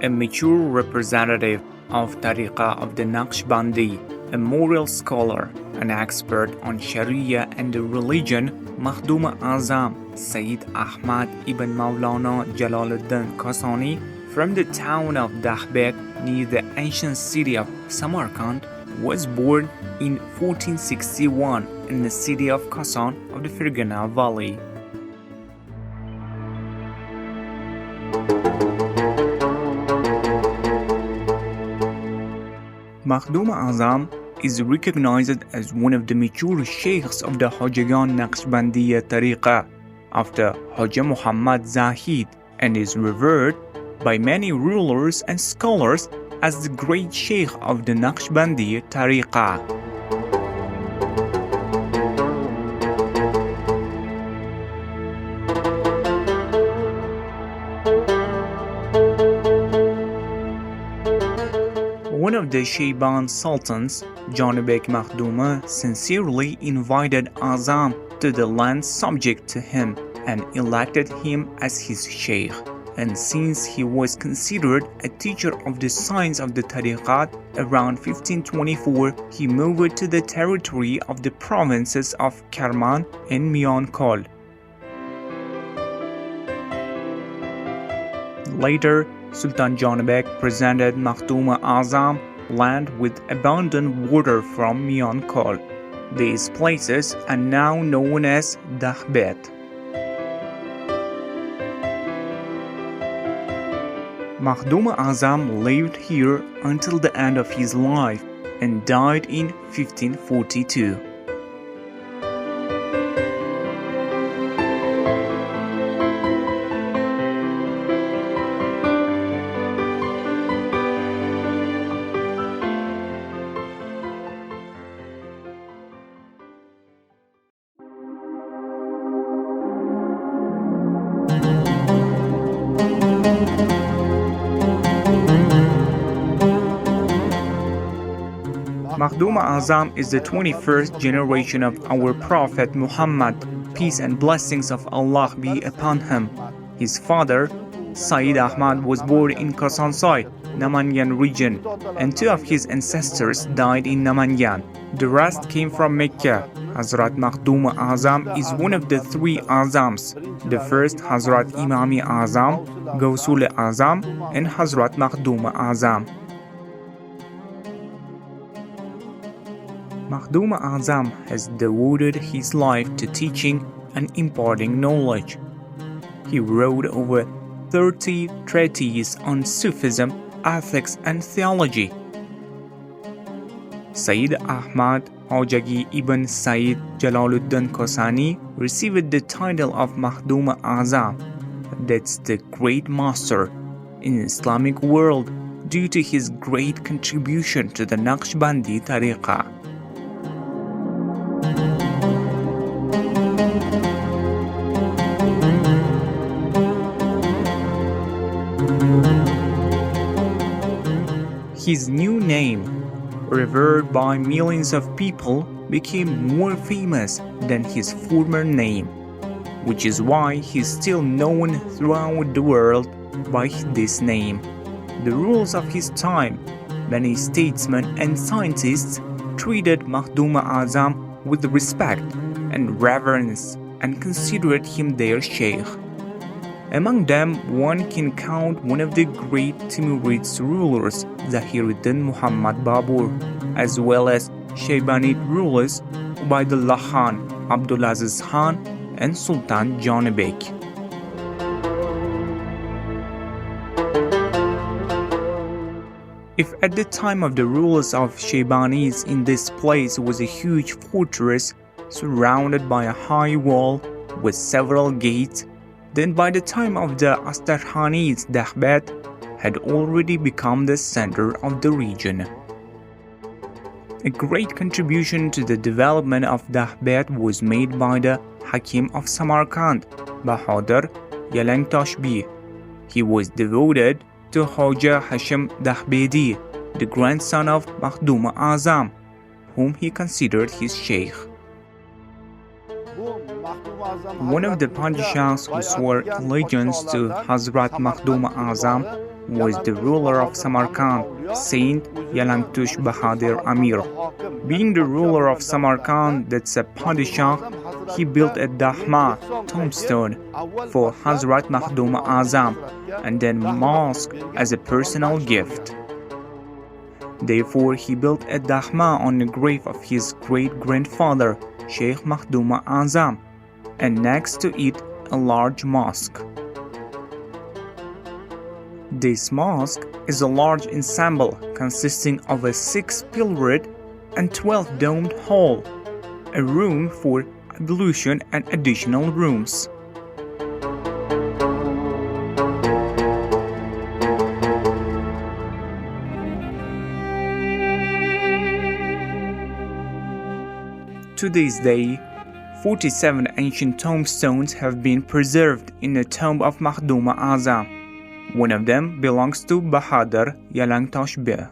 a mature representative of Tariqa of the Naqshbandi, a moral scholar, an expert on Sharia and religion. Mahdum Azam Sayyid Ahmad ibn Maulana Jalaluddin Kasani from the town of Dahbek near the ancient city of Samarkand was born in 1461 in the city of Kasan of the Fergana Valley. Mahdum Azam is recognized as one of the mature sheikhs of the Hojagan Naqshbandiya Tariqa after Hoja Muhammad Zahid and is revered by many rulers and scholars as the great sheikh of the Naqshbandiya Tariqa. One of the Shayban sultans, Janibek Mahduma, sincerely invited Azam to the land subject to him and elected him as his sheikh. And since he was considered a teacher of the science of the tariqat, around 1524 he moved to the territory of the provinces of Kerman and Miankol. Later, Sultan Janibek presented Mahdum Azam land with abundant water from Miankol. These places are now known as Dahbet. Mahdum Azam lived here until the end of his life and died in 1542. Mahdum Azam is the 21st generation of our Prophet Muhammad, peace and blessings of Allah be upon him. His father, Sayyid Ahmad, was born in Kasansai, Namangan region, and two of his ancestors died in Namangan. The rest came from Mecca. Hazrat Mahdum Azam is one of the three Azams. The first Hazrat Imami Azam, Gausul Azam, and Hazrat Mahdum Azam. Mahdum Azam has devoted his life to teaching and imparting knowledge. He wrote over 30 treatises on Sufism, ethics, and theology. Sayyid Ahmad Hojagi ibn Sayyid Jalaluddin Kasani received the title of Mahdum Azam, that's the great master, in the Islamic world due to his great contribution to the Naqshbandi Tariqa. His new name, revered by millions of people, became more famous than his former name, which is why he is still known throughout the world by this name. The rulers of his time, many statesmen and scientists, treated Mahdum Azam with respect and reverence and considered him their sheikh. Among them, one can count one of the great Timurid rulers, Zahiruddin Muhammad Babur, as well as Shaybanid rulers Ubaidullah Khan, Abdulaziz Khan, and Sultan Janibek. If at the time of the rulers of Shaybanis in this place was a huge fortress surrounded by a high wall with several gates, then by the time of the Astarkhanis, Dahbet had already become the center of the region. A great contribution to the development of Dahbet was made by the Hakim of Samarkand, Bahadur Yalangtashbih. He was devoted to Hoja Hashim Dahbedi, the grandson of Mahdum Azam, whom he considered his sheikh. One of the Padishahs who swore allegiance to Hazrat Mahdum Azam was the ruler of Samarkand, Saint Yalangtush Bahadur Amir. Being the ruler of Samarkand, that's a Padishah, he built a Dahma tombstone for Hazrat Mahduma Azam and then mosque as a personal gift. Therefore, he built a Dahma on the grave of his great-grandfather, Sheikh Mahduma Azam, and next to it a large mosque. This mosque is a large ensemble consisting of a 6-pillared and 12-domed hall, a room for ablution and additional rooms. To this day, 47 ancient tombstones have been preserved in the tomb of Mahduma Azam. One of them belongs to Bahadur Yalangtoshbe.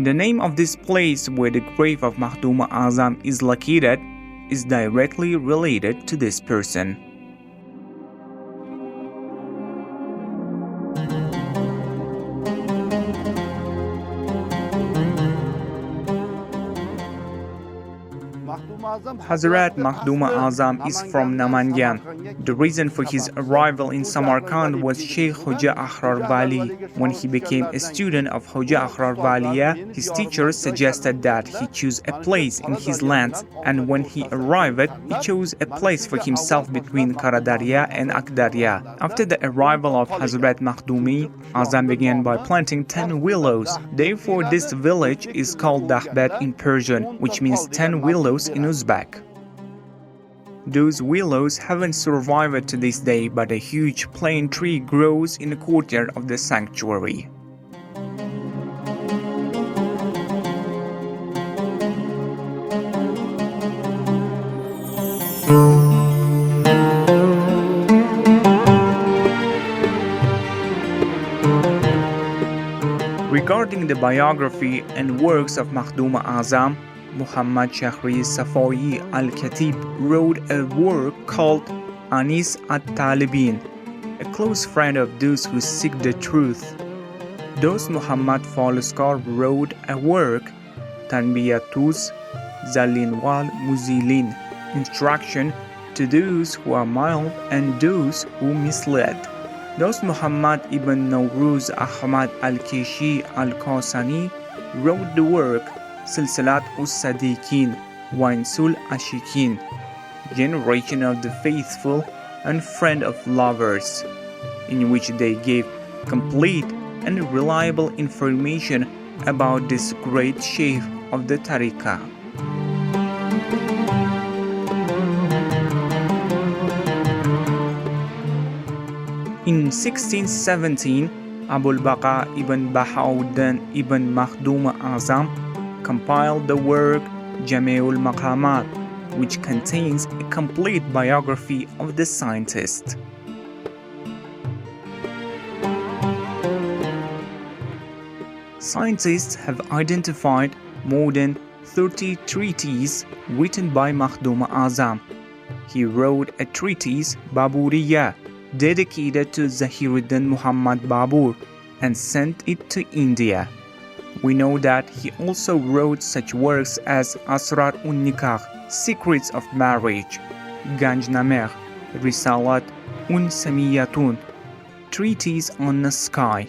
The name of this place where the grave of Mahduma Azam is located is directly related to this person. Hazrat Mahduma Azam is from Namangan. The reason for his arrival in Samarkand was Sheikh Hoja Ahrar Wali. When he became a student of Hoja Ahrar Waliya, his teachers suggested that he choose a place in his lands, and when he arrived, he chose a place for himself between Karadarya and Akdarya. After the arrival of Hazrat Mahdumi, Azam began by planting 10 willows. Therefore, this village is called Dahbat in Persian, which means 10 willows in Uzbek. Those willows haven't survived to this day, but a huge plane tree grows in the courtyard of the sanctuary. Regarding the biography and works of Mahduma Azam, Muhammad Shahri Safai al-Khatib wrote a work called Anis at-Talibin, a close friend of those who seek the truth. Dost Muhammad Falskar wrote a work, Tanbiyatus Zalin wal Muzilin, instruction to those who are mild and those who mislead. Dost Muhammad ibn Nawruz Ahmad al-Kishi al-Qasani wrote the work Silsilat us-Sadiqin Wainsul Ashikin, Generation of the Faithful and Friend of Lovers, in which they gave complete and reliable information about this great sheikh of the tariqah. In 1617, Abul Baqa ibn Bahauddin ibn Mahduma Azam compiled the work Jami'ul Maqamat, which contains a complete biography of the scientist. Scientists have identified more than 30 treatises written by Mahduma Azam. He wrote a treatise, Baburiya, dedicated to Zahiruddin Muhammad Babur, and sent it to India. We know that he also wrote such works as Asrar un-Nikah, Secrets of Marriage, Ganjnamer, Risalat un-Samiyatun, Treatise on the Sky,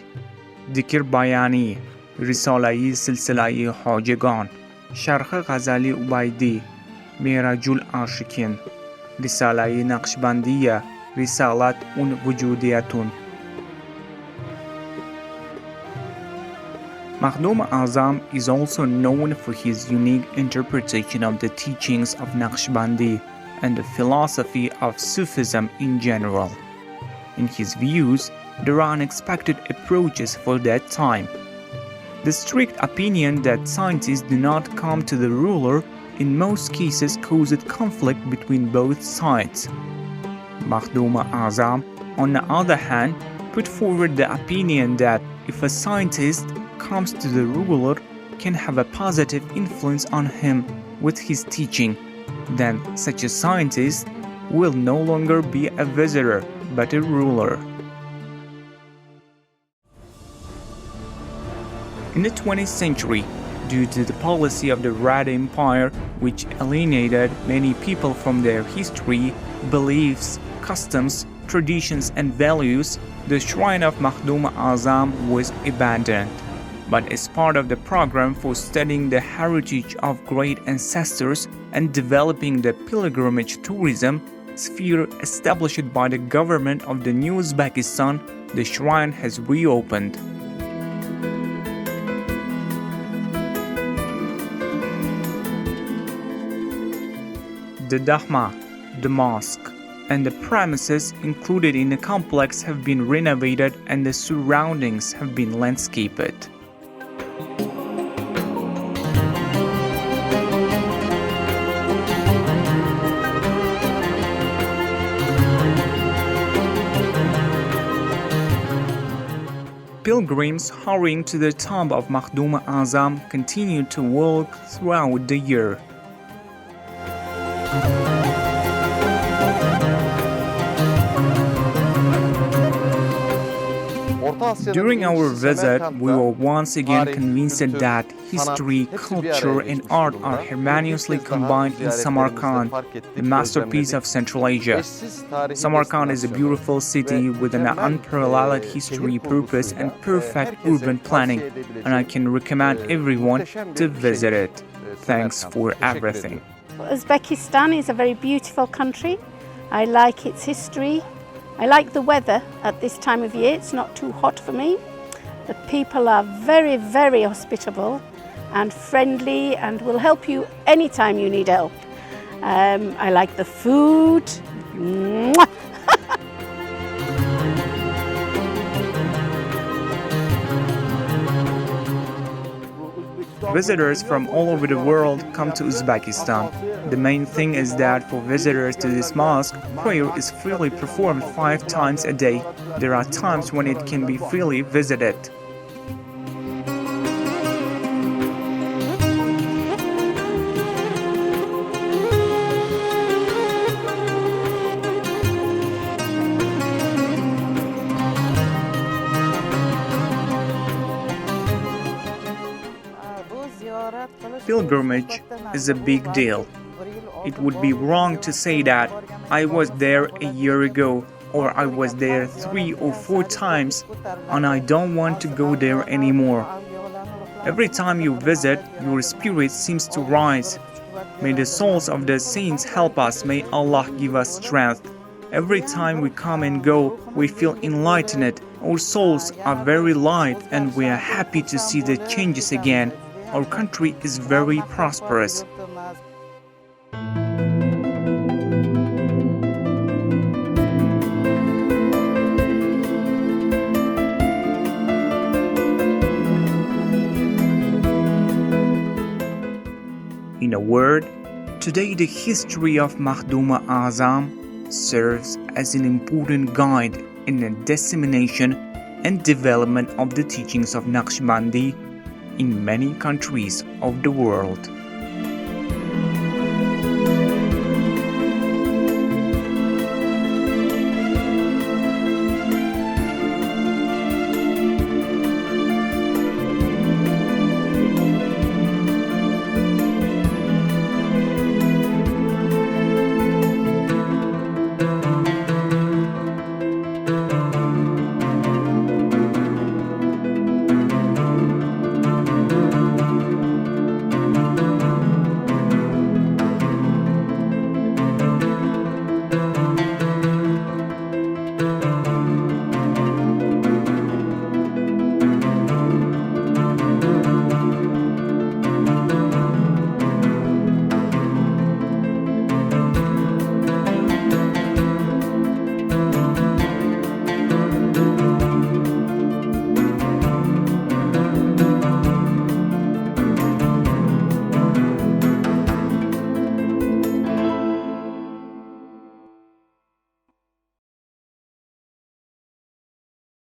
Dikr Bayani, Risala-i Silsila-i Hajegan, Sharh Ghazali Ubaidi, Mirajul Ashikin, Risala-i Naqshbandiya, Risalat un-Wujudiyatun. Mahduma Azam is also known for his unique interpretation of the teachings of Naqshbandi and the philosophy of Sufism in general. In his views, there are unexpected approaches for that time. The strict opinion that scientists do not come to the ruler in most cases caused conflict between both sides. Mahduma Azam, on the other hand, put forward the opinion that if a scientist comes to the ruler can have a positive influence on him with his teaching, then such a scientist will no longer be a visitor but a ruler. In the 20th century, due to the policy of the Red Empire, which alienated many people from their history, beliefs, customs, traditions, and values, the shrine of Mahdumi Azam was abandoned. But as part of the program for studying the heritage of great ancestors and developing the pilgrimage tourism sphere established by the government of the new Uzbekistan, the shrine has reopened. The Dahma, the mosque, and the premises included in the complex have been renovated and the surroundings have been landscaped. Pilgrims hurrying to the tomb of Mahdumi Azam continue to walk throughout the year. During our visit, we were once again convinced that history, culture, and art are harmoniously combined in Samarkand, the masterpiece of Central Asia. Samarkand is a beautiful city with an unparalleled history, purpose, and perfect urban planning, and I can recommend everyone to visit it. Thanks for everything. Uzbekistan is a very beautiful country. I like its history. I like the weather at this time of year. It's not too hot for me. The people are very, very hospitable and friendly and will help you anytime you need help. I like the food. Mwah! Visitors from all over the world come to Uzbekistan. The main thing is that for visitors to this mosque, prayer is freely performed 5 times a day. There are times when it can be freely visited. Pilgrimage is a big deal. It would be wrong to say that I was there a year ago or I was there 3 or 4 times and I don't want to go there anymore. Every time you visit, your spirit seems to rise. May the souls of the saints help us. May Allah give us strength. Every time we come and go, we feel enlightened. Our souls are very light and we are happy to see the changes again. Our country is very prosperous. In a word, today the history of Mahdumi Azam serves as an important guide in the dissemination and development of the teachings of Naqshbandi in many countries of the world.